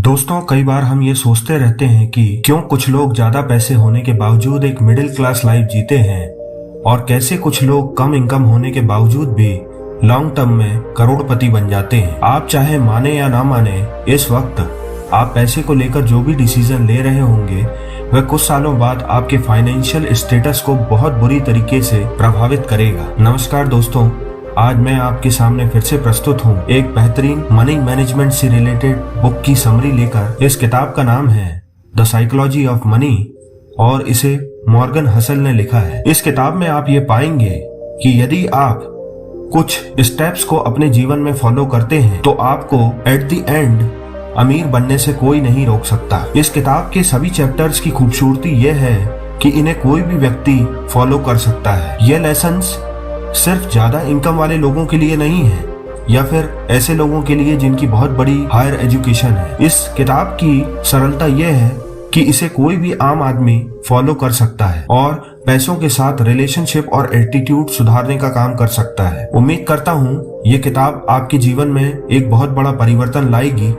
दोस्तों, कई बार हम ये सोचते रहते हैं कि क्यों कुछ लोग ज्यादा पैसे होने के बावजूद एक मिडिल क्लास लाइफ जीते हैं और कैसे कुछ लोग कम इनकम होने के बावजूद भी लॉन्ग टर्म में करोड़पति बन जाते हैं। आप चाहे माने या ना माने, इस वक्त आप पैसे को लेकर जो भी डिसीजन ले रहे होंगे वह कुछ सालों बाद आपके फाइनेंशियल स्टेटस को बहुत बुरी तरीके से प्रभावित करेगा। नमस्कार दोस्तों, आज मैं आपके सामने फिर से प्रस्तुत हूँ एक बेहतरीन मनी मैनेजमेंट से रिलेटेड बुक की समरी लेकर। इस किताब का नाम है द साइकोलॉजी ऑफ मनी और इसे मॉर्गन हसल ने लिखा है। इस किताब में आप ये पाएंगे कि यदि आप कुछ स्टेप्स को अपने जीवन में फॉलो करते हैं तो आपको एट द एंड अमीर बनने से कोई नहीं रोक सकता। इस किताब के सभी चैप्टर्स की खूबसूरती यह है कि इन्हें कोई भी व्यक्ति फॉलो कर सकता है। ये लेसन्स सिर्फ ज्यादा इनकम वाले लोगों के लिए नहीं है या फिर ऐसे लोगों के लिए जिनकी बहुत बड़ी हायर एजुकेशन है। इस किताब की सरलता यह है कि इसे कोई भी आम आदमी फॉलो कर सकता है और पैसों के साथ रिलेशनशिप और एटीट्यूड सुधारने का काम कर सकता है। उम्मीद करता हूँ ये किताब आपके जीवन में एक बहुत बड़ा परिवर्तन लाएगी।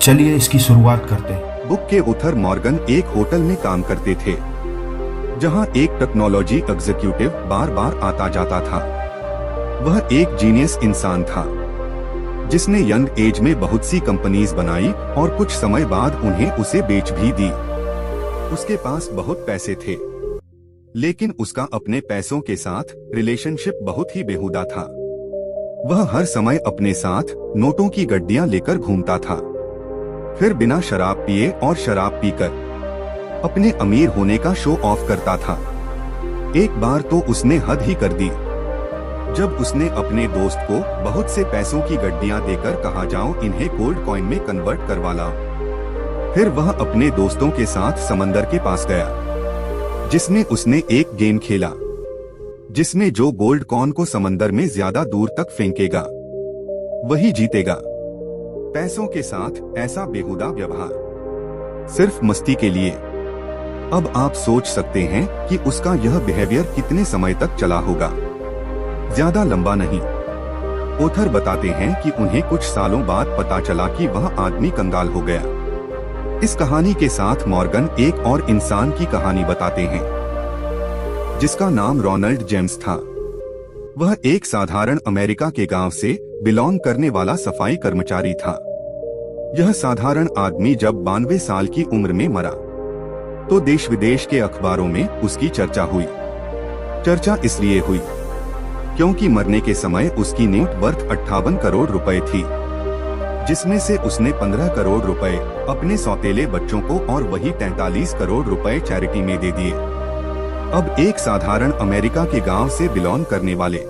चलिए इसकी शुरुआत करते हैं। बुक के ऑथर मॉर्गन एक होटल में काम करते थे जहां एक टेक्नोलॉजी एग्जीक्यूटिव बार बार आता जाता था। वह एक जीनियस इंसान था जिसने यंग एज में बहुत सी कंपनीज बनाई और कुछ समय बाद उन्हें उसे बेच भी दी। उसके पास बहुत पैसे थे, लेकिन उसका अपने पैसों के साथ रिलेशनशिप बहुत ही बेहुदा था। वह हर समय अपने साथ नोटों की गड्डियां लेकर घूमता था, फिर बिना शराब पिए और शराब पीकर अपने अमीर होने का शो ऑफ करता था। एक बार तो उसने हद ही कर दी जब उसने अपने दोस्त को बहुत से पैसों की गड्डियां देकर कहा, जाओ इन्हें गोल्ड कॉइन में कन्वर्ट करवा लाओ। फिर वह अपने दोस्तों के साथ समंदर के पास गया जिसमें उसने एक गेम खेला जिसमें जो गोल्ड कॉइन को समंदर में ज्यादा दूर तक फेंकेगा वही जीतेगा। पैसों के साथ ऐसा बेहुदा व्यवहार सिर्फ मस्ती के लिए। अब आप सोच सकते हैं कि उसका यह बिहेवियर कितने समय तक चला होगा। ज्यादा लंबा नहीं। ऑथर बताते हैं कि उन्हें कुछ सालों बाद पता चला कि वह आदमी कंगाल हो गया। इस कहानी के साथ मॉर्गन एक और इंसान की कहानी बताते हैं जिसका नाम रोनाल्ड जेम्स था। वह एक साधारण अमेरिका के गांव से बिलोंग करने वाला सफाई कर्मचारी था। यह साधारण आदमी जब 92 साल की उम्र में मरा तो देश विदेश के अखबारों में उसकी चर्चा हुई। चर्चा इसलिए हुई क्योंकि मरने के समय उसकी नेट वर्थ 58 करोड़ रुपए थी, जिसमें से उसने 15 करोड़ रुपए अपने सौतेले बच्चों को और वही 43 करोड़ रुपए चैरिटी में दे दिए। अब एक साधारण अमेरिका के गांव से बिलोंग करने वाले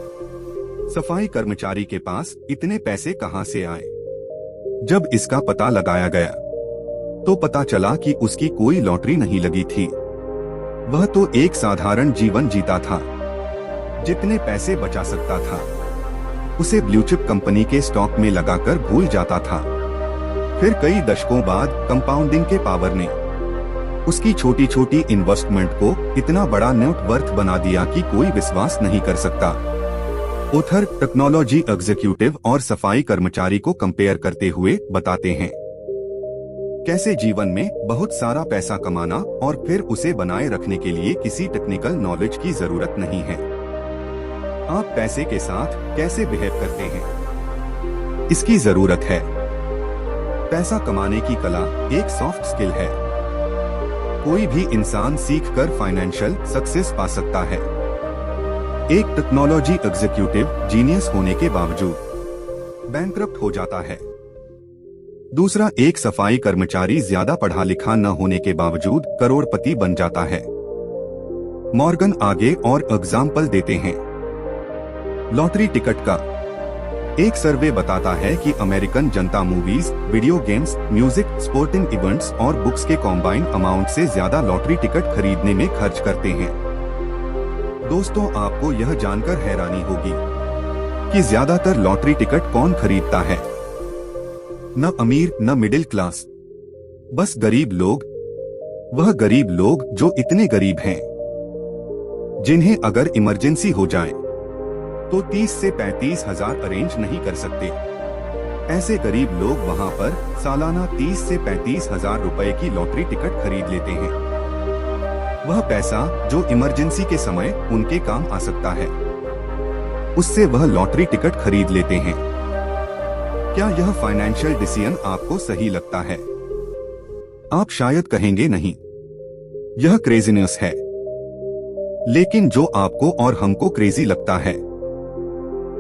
सफाई कर्मचारी के पास इतने पैसे कहां से आए? जब इसका पता लगाया गया तो पता चला कि उसकी कोई लॉटरी नहीं लगी थी। वह तो एक साधारण जीवन जीता था। जितने पैसे बचा सकता था उसे ब्लू चिप कंपनी के स्टॉक में लगाकर भूल जाता था। फिर कई दशकों बाद कंपाउंडिंग के पावर ने उसकी छोटी छोटी इन्वेस्टमेंट को इतना बड़ा नेट वर्थ बना दिया कि कोई विश्वास नहीं कर सकता। ऑथर टेक्नोलॉजी एग्जीक्यूटिव और सफाई कर्मचारी को कंपेयर करते हुए बताते हैं कैसे जीवन में बहुत सारा पैसा कमाना और फिर उसे बनाए रखने के लिए किसी टेक्निकल नॉलेज की जरूरत नहीं है। आप पैसे के साथ कैसे बिहेव करते हैं इसकी जरूरत है। पैसा कमाने की कला एक सॉफ्ट स्किल है। कोई भी इंसान सीखकर फाइनेंशियल सक्सेस पा सकता है। एक टेक्नोलॉजी एग्जीक्यूटिव जीनियस होने के बावजूद बैंकरप्ट हो जाता है। दूसरा, एक सफाई कर्मचारी ज्यादा पढ़ा लिखा न होने के बावजूद करोड़पति बन जाता है। मॉर्गन आगे और एग्जाम्पल देते हैं लॉटरी टिकट का। एक सर्वे बताता है कि अमेरिकन जनता movies, video games, music, sporting events और बुक्स के कॉम्बाइंड अमाउंट से ज्यादा लॉटरी टिकट खरीदने में खर्च करते हैं। दोस्तों, आपको यह जानकर हैरानी होगी कि ज्यादातर लॉटरी टिकट कौन खरीदता है? न अमीर न मिडिल क्लास, बस गरीब लोग। वह गरीब लोग जो इतने गरीब हैं जिन्हें अगर इमरजेंसी हो जाए तो 30 से 35 हजार अरेंज नहीं कर सकते। ऐसे गरीब लोग वहाँ पर सालाना 30 से 35 हजार रुपए की लॉटरी टिकट खरीद लेते हैं। वह पैसा जो इमरजेंसी के समय उनके काम आ सकता है, उससे वह लॉटरी टिकट खरीद लेते हैं। क्या यह फाइनेंशियल डिसीजन आपको सही लगता है? आप शायद कहेंगे नहीं, यह क्रेजीनेस है। लेकिन जो आपको और हमको क्रेजी लगता है,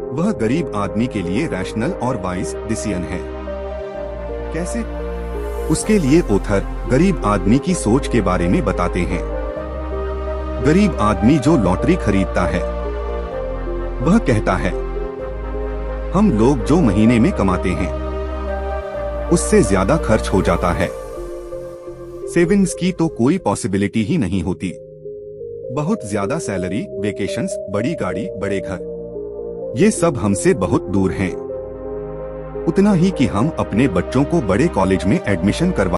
वह गरीब आदमी के लिए रैशनल और वाइज डिसीजन है। कैसे? उसके लिए ऑथर गरीब आदमी की सोच के बारे में बताते हैं। गरीब आदमी जो लॉटरी खरीदता है, वह कहता है, हम लोग जो महीने में कमाते हैं, उससे ज्यादा खर्च हो जाता है। सेविंग्स की तो कोई पॉसिबिलिटी ही नहीं होती। बहुत ज्यादा सैलरी, वेकेशंस, बड़ी गाड़ी, बड़े घर, ये सब हमसे बहुत दूर हैं। उतना ही कि हम अपने बच्चों को बड़े कॉलेज में एडमिशन करवा